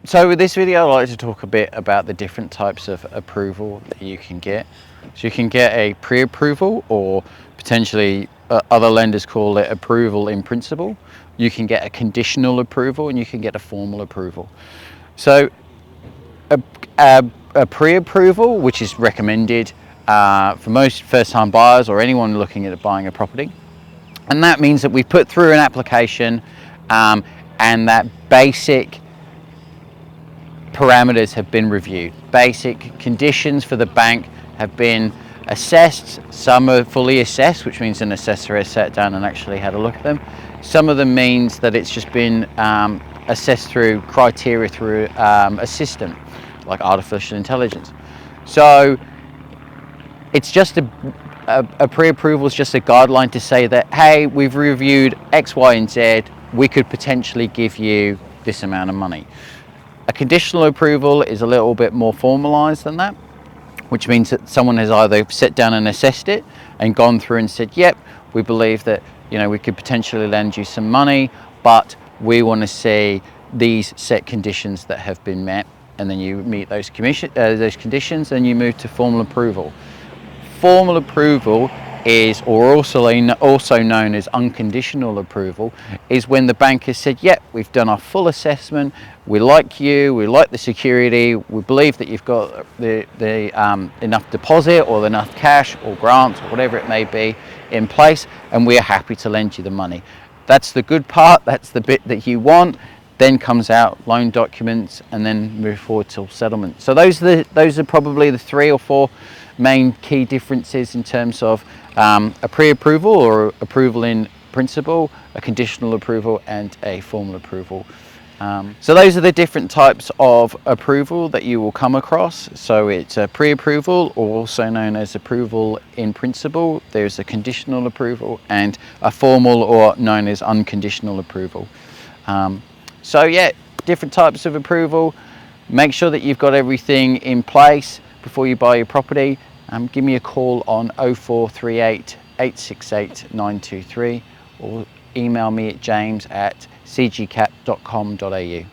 So with this video, I'd like to talk a bit about the different types of approval that you can get. So you can get a pre-approval, or potentially other lenders call it approval in principle. You can get a conditional approval, and you can get a formal approval. So a pre-approval, which is recommended for most first-time buyers or anyone looking at buying a property. And that means that we put through an application and that basic parameters have been reviewed. Basic conditions for the bank have been assessed. Some are fully assessed, which means an assessor has sat down and actually had a look at them. Some of them means that it's just been assessed through criteria through a system like artificial intelligence. So it's just a pre-approval is just a guideline to say that, hey, we've reviewed X, Y, and Z. We could potentially give you this amount of money. A conditional approval is a little bit more formalized than that, which means that someone has either sat down and assessed it and gone through and said, yep, we believe that, you know, we could potentially lend you some money, but we want to see these set conditions that have been met, and then you meet those conditions and you move to formal approval. Formal approval is, or also known as unconditional approval, is when the bank has said, yep, we've done our full assessment, we like you, we like the security, we believe that you've got the enough deposit or enough cash or grants or whatever it may be in place, and we are happy to lend you the money. That's the good part, that's the bit that you want. Then comes out loan documents, and then move forward till settlement. So those are probably the 3 or 4 main key differences in terms of a pre-approval or approval in principle, a conditional approval, and a formal approval. So those are the different types of approval that you will come across. So it's a pre-approval, or also known as approval in principle. There's a conditional approval and a formal, or known as unconditional approval. So yeah, different types of approval. Make sure that you've got everything in place before you buy your property. Give me a call on 0438 868 923, or email me at james@cgcap.com.au.